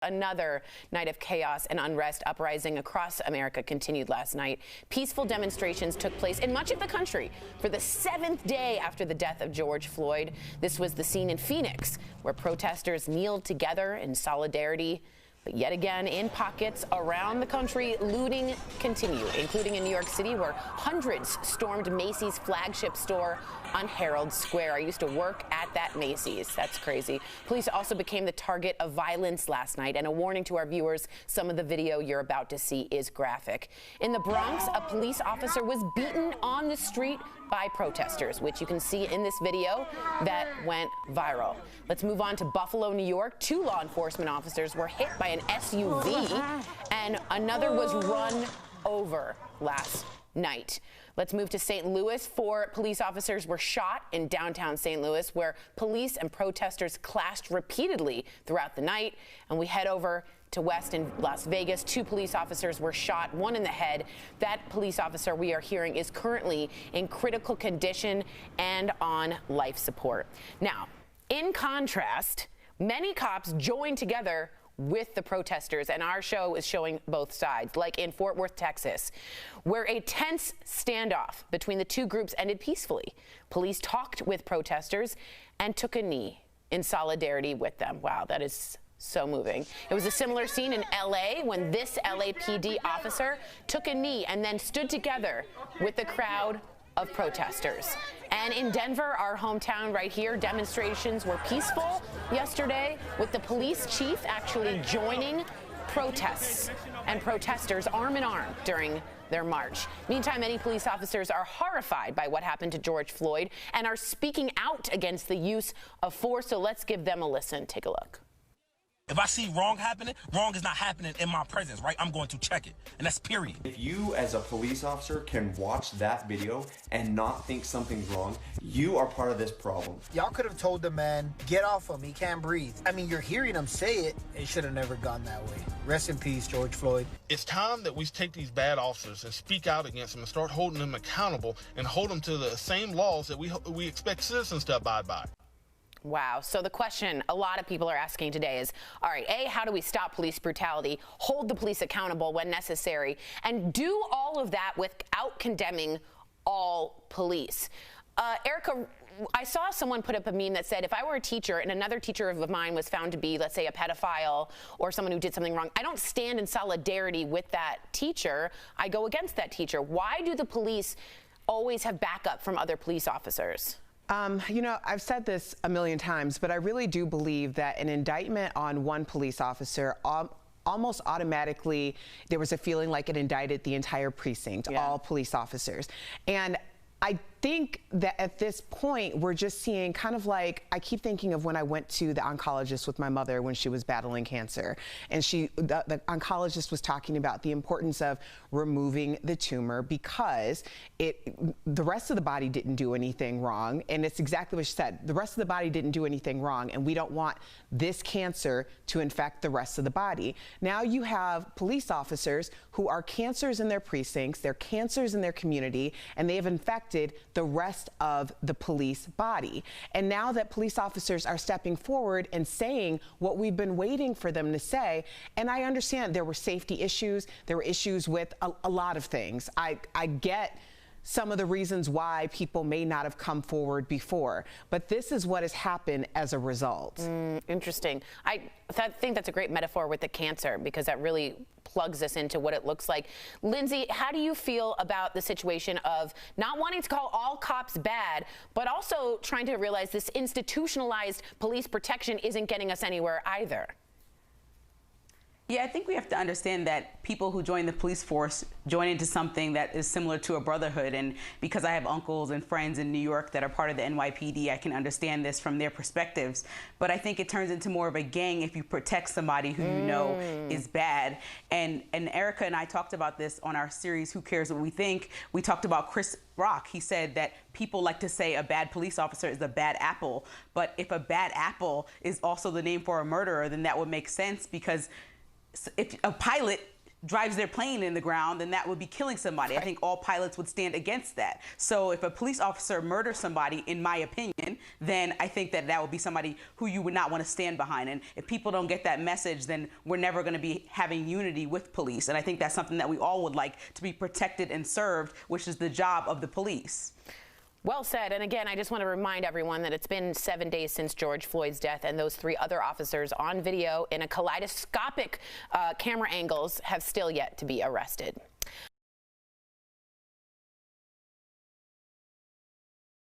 Another night of chaos and unrest. Uprising across America continued last night. Peaceful demonstrations took place in much of the country for the 7th day after the death of George Floyd. This was the scene in Phoenix, where protesters kneeled together in solidarity. But yet again, in pockets around the country, looting continued, including in New York City, where hundreds stormed Macy's flagship store on Herald Square. I used to work at that Macy's. That's crazy. Police also became the target of violence last night. And a warning to our viewers, some of the video you're about to see is graphic. In the Bronx, a police officer was beaten on the street by protesters, which you can see in this video that went viral. Let's move on to Buffalo, New York. 2 law enforcement officers were hit by an SUV, and another was run over last night. Let's move to St. Louis. 4 police officers were shot in downtown St. Louis, where police and protesters clashed repeatedly throughout the night. And we head over to West in Las Vegas. 2 police officers were shot, 1 in the head. That police officer, we are hearing, is currently in critical condition and on life support. Now, in contrast, many cops joined together with the protesters, and our show is showing both sides, like in Fort Worth, Texas, where a tense standoff between the 2 groups ended peacefully. Police talked with protesters and took a knee in solidarity with them. Wow, that is so moving. It was a similar scene in LA when this LAPD officer took a knee and then stood together with the crowd of protesters. And in Denver, our hometown right here, demonstrations were peaceful yesterday, with the police chief actually joining protests and protesters arm in arm during their march. Meantime, many police officers are horrified by what happened to George Floyd and are speaking out against the use of force. So let's give them a listen. Take a look. If I see wrong happening, wrong is not happening in my presence, right? I'm going to check it, and that's period. If you as a police officer can watch that video and not think something's wrong, you are part of this problem. Y'all could have told the man, get off him, he can't breathe. I mean, you're hearing him say it. It should have never gone that way. Rest in peace, George Floyd. It's time that we take these bad officers and speak out against them and start holding them accountable and hold them to the same laws that we expect citizens to abide by. Wow. So the question a lot of people are asking today is, all right, A, how do we stop police brutality, hold the police accountable when necessary, and do all of that without condemning all police? Erica, I saw someone put up a meme that said, if I were a teacher and another teacher of mine was found to be, let's say, a pedophile or someone who did something wrong, I don't stand in solidarity with that teacher. I go against that teacher. Why do the police always have backup from other police officers? You know, I've said this a million times, but I really do believe that an indictment on one police officer almost automatically, there was a feeling like it indicted the entire precinct, all police officers. And I think that at this point, we're just seeing kind of like, I keep thinking of when I went to the oncologist with my mother when she was battling cancer. And the oncologist was talking about the importance of removing the tumor because the rest of the body didn't do anything wrong. And it's exactly what she said. The rest of the body didn't do anything wrong. And we don't want this cancer to infect the rest of the body. Now you have police officers who are cancers in their precincts, they're cancers in their community, and they have infected the rest of the police body. And now that police officers are stepping forward and saying what we've been waiting for them to say, and I understand there were safety issues, there were issues with a lot of things. I get some of the reasons why people may not have come forward before, but this is what has happened as a result. Interesting. I think that's a great metaphor with the cancer, because that really plugs us into what it looks like. Lindsay, how do you feel about the situation of not wanting to call all cops bad, but also trying to realize this institutionalized police protection isn't getting us anywhere either? Yeah, I think we have to understand that people who join the police force join into something that is similar to a brotherhood. And because I have uncles and friends in New York that are part of the NYPD, I can understand this from their perspectives. But I think it turns into more of a gang if you protect somebody who you know is bad. And Erica and I talked about this on our series, Who Cares What We Think? We talked about Chris Rock. He said that people like to say a bad police officer is a bad apple. But if a bad apple is also the name for a murderer, then that would make sense, because if a pilot drives their plane in the ground, then that would be killing somebody. I think all pilots would stand against that. So if a police officer murders somebody, in my opinion, then I think that that would be somebody who you would not want to stand behind. And if people don't get that message, then we're never going to be having unity with police. And I think that's something that we all would like to be protected and served, which is the job of the police. Well said. And again, I just want to remind everyone that it's been 7 days since George Floyd's death, and those 3 other officers on video in a kaleidoscopic camera angles have still yet to be arrested.